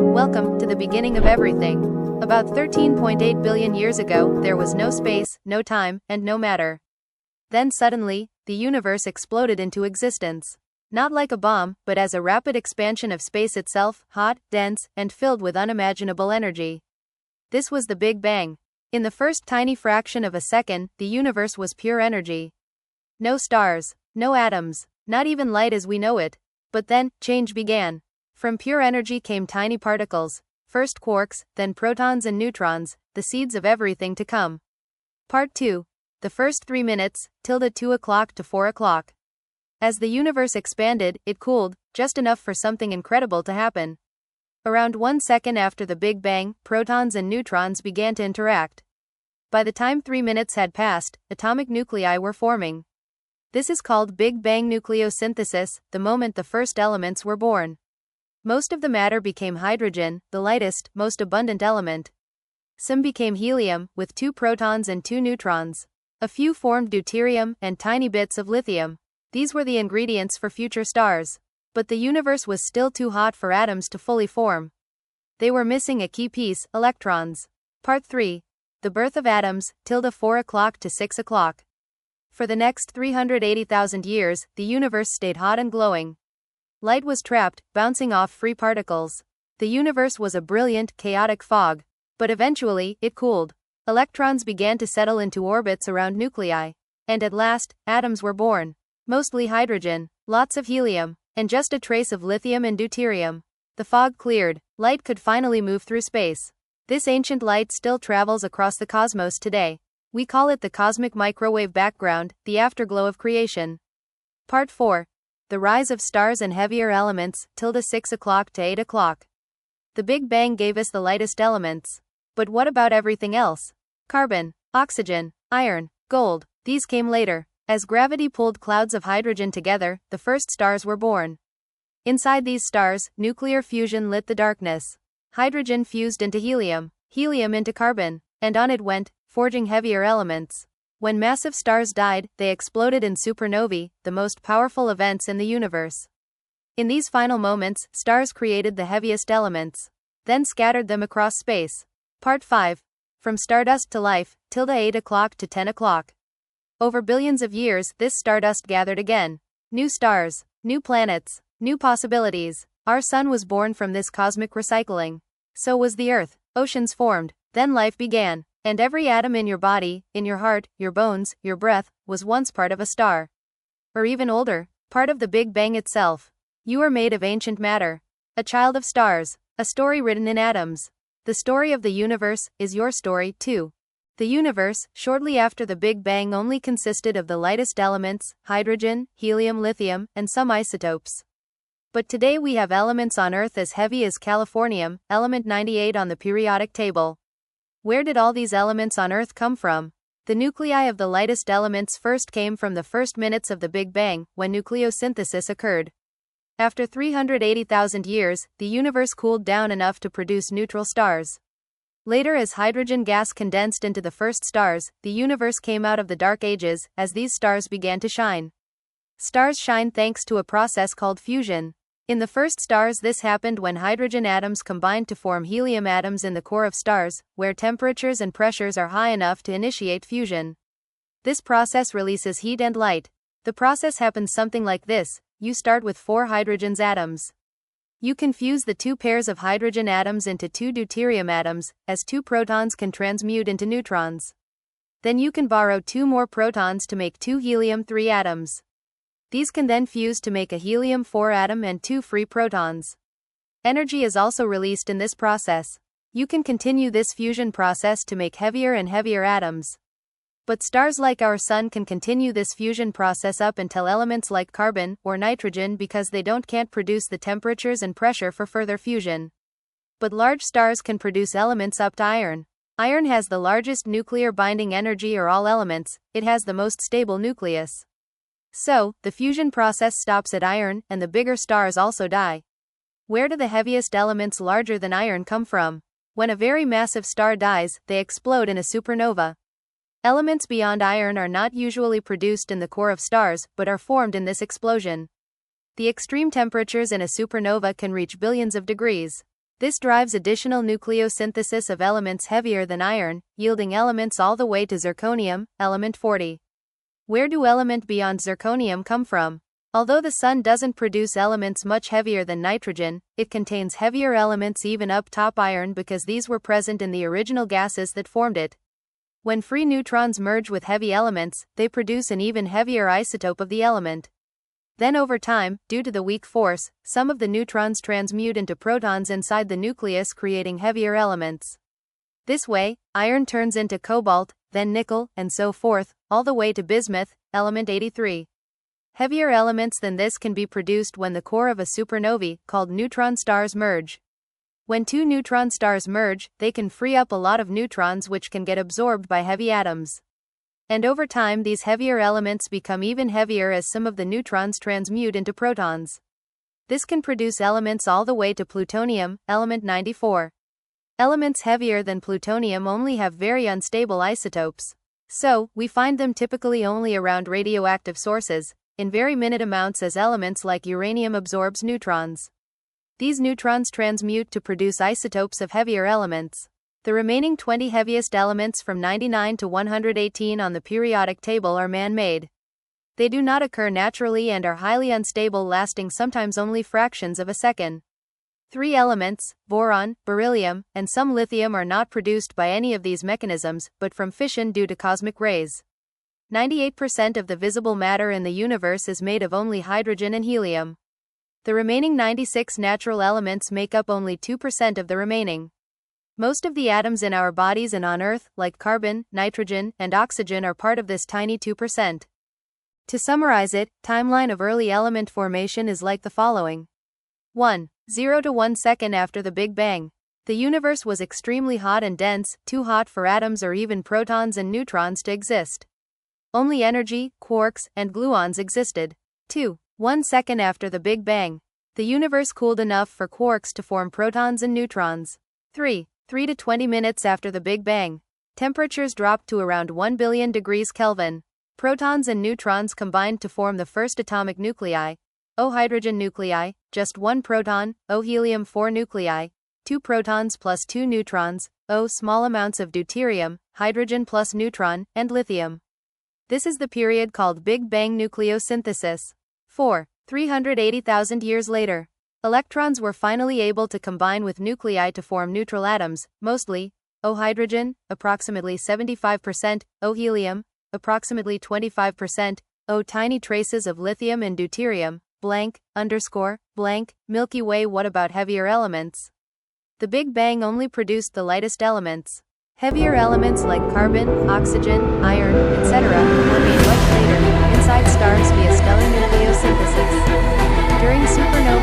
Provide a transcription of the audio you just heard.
Welcome to the beginning of everything. About 13.8 billion years ago, there was no space, no time, and no matter. Then suddenly, the universe exploded into existence. Not like a bomb, but as a rapid expansion of space itself, hot, dense, and filled with unimaginable energy. This was the Big Bang. In the first tiny fraction of a second, the universe was pure energy. No stars, no atoms, not even light as we know it. But then, change began. From pure energy came tiny particles, first quarks, then protons and neutrons, the seeds of everything to come. Part 2. The first 3 minutes, tilde 2 o'clock to 4 o'clock. As the universe expanded, it cooled, just enough for something incredible to happen. Around 1 second after the Big Bang, protons and neutrons began to interact. By the time 3 minutes had passed, atomic nuclei were forming. This is called Big Bang nucleosynthesis, the moment the first elements were born. Most of the matter became hydrogen, the lightest, most abundant element. Some became helium, with 2 protons and 2 neutrons. A few formed deuterium and tiny bits of lithium. These were the ingredients for future stars. But the universe was still too hot for atoms to fully form. They were missing a key piece, electrons. Part 3. The birth of atoms, tilde 4 o'clock to 6 o'clock. For the next 380,000 years, the universe stayed hot and glowing. Light was trapped, bouncing off free particles. The universe was a brilliant, chaotic fog. But eventually, it cooled. Electrons began to settle into orbits around nuclei. And at last, atoms were born. Mostly hydrogen, lots of helium, and just a trace of lithium and deuterium. The fog cleared. Light could finally move through space. This ancient light still travels across the cosmos today. We call it the cosmic microwave background, the afterglow of creation. Part 4. The rise of stars and heavier elements, tilde 6 o'clock to 8 o'clock. The Big Bang gave us the lightest elements. But what about everything else? Carbon, oxygen, iron, gold, these came later. As gravity pulled clouds of hydrogen together, the first stars were born. Inside these stars, nuclear fusion lit the darkness. Hydrogen fused into helium, helium into carbon, and on it went, forging heavier elements. When massive stars died, they exploded in supernovae, the most powerful events in the universe. In these final moments, stars created the heaviest elements, then scattered them across space. Part 5. From stardust to life, tilde 8 o'clock to 10 o'clock. Over billions of years, this stardust gathered again. New stars, new planets, new possibilities. Our sun was born from this cosmic recycling. So was the earth. Oceans formed. Then life began. And every atom in your body, in your heart, your bones, your breath, was once part of a star. Or even older, part of the Big Bang itself. You are made of ancient matter. A child of stars. A story written in atoms. The story of the universe is your story, too. The universe, shortly after the Big Bang, only consisted of the lightest elements, hydrogen, helium, lithium, and some isotopes. But today we have elements on Earth as heavy as californium, element 98 on the periodic table. Where did all these elements on Earth come from? The nuclei of the lightest elements first came from the first minutes of the Big Bang, when nucleosynthesis occurred. After 380,000 years, the universe cooled down enough to produce neutral stars. Later, as hydrogen gas condensed into the first stars, the universe came out of the dark ages, as these stars began to shine. Stars shine thanks to a process called fusion. In the first stars, this happened when hydrogen atoms combined to form helium atoms in the core of stars, where temperatures and pressures are high enough to initiate fusion. This process releases heat and light. The process happens something like this. You start with 4 hydrogen atoms. You can fuse the 2 pairs of hydrogen atoms into 2 deuterium atoms, as 2 protons can transmute into neutrons. Then you can borrow 2 more protons to make 2 helium-3 atoms. These can then fuse to make a helium-4 atom and 2 free protons. Energy is also released in this process. You can continue this fusion process to make heavier and heavier atoms. But stars like our sun can continue this fusion process up until elements like carbon or nitrogen, because they can't produce the temperatures and pressure for further fusion. But large stars can produce elements up to iron. Iron has the largest nuclear binding energy of all elements. It has the most stable nucleus. So, the fusion process stops at iron, and the bigger stars also die. Where do the heaviest elements larger than iron come from? When a very massive star dies, they explode in a supernova. Elements beyond iron are not usually produced in the core of stars, but are formed in this explosion. The extreme temperatures in a supernova can reach billions of degrees. This drives additional nucleosynthesis of elements heavier than iron, yielding elements all the way to zirconium, element 40. Where do elements beyond zirconium come from? Although the sun doesn't produce elements much heavier than nitrogen, it contains heavier elements even up top iron because these were present in the original gases that formed it. When free neutrons merge with heavy elements, they produce an even heavier isotope of the element. Then over time, due to the weak force, some of the neutrons transmute into protons inside the nucleus, creating heavier elements. This way, iron turns into cobalt, then nickel, and so forth, all the way to bismuth, element 83. Heavier elements than this can be produced when the core of a supernovae, called neutron stars, merge. When two neutron stars merge, they can free up a lot of neutrons which can get absorbed by heavy atoms. And over time these heavier elements become even heavier as some of the neutrons transmute into protons. This can produce elements all the way to plutonium, element 94. Elements heavier than plutonium only have very unstable isotopes. So, we find them typically only around radioactive sources, in very minute amounts, as elements like uranium absorbs neutrons. These neutrons transmute to produce isotopes of heavier elements. The remaining 20 heaviest elements from 99 to 118 on the periodic table are man-made. They do not occur naturally and are highly unstable, lasting sometimes only fractions of a second. 3 elements, boron, beryllium, and some lithium, are not produced by any of these mechanisms, but from fission due to cosmic rays. 98% of the visible matter in the universe is made of only hydrogen and helium. The remaining 96 natural elements make up only 2% of the remaining. Most of the atoms in our bodies and on Earth, like carbon, nitrogen, and oxygen, are part of this tiny 2%. To summarize it, timeline of early element formation is like the following. 1. 0 to 1 second after the Big Bang. The universe was extremely hot and dense, too hot for atoms or even protons and neutrons to exist. Only energy, quarks, and gluons existed. 2. 1 second after the Big Bang. The universe cooled enough for quarks to form protons and neutrons. 3. 3 to 20 minutes after the Big Bang. Temperatures dropped to around 1 billion degrees Kelvin. Protons and neutrons combined to form the first atomic nuclei. O hydrogen nuclei, just 1 proton, O helium-4 nuclei, 2 protons plus 2 neutrons, O small amounts of deuterium, hydrogen plus neutron, and lithium. This is the period called Big Bang nucleosynthesis. 4. 380,000 years later. Electrons were finally able to combine with nuclei to form neutral atoms, mostly O hydrogen, approximately 75%, O helium, approximately 25%, O tiny traces of lithium and deuterium, blank, underscore, blank, Milky Way. What about heavier elements? The Big Bang only produced the lightest elements. Heavier elements like carbon, oxygen, iron, etc. were made much later, inside stars via stellar nucleosynthesis. During supernova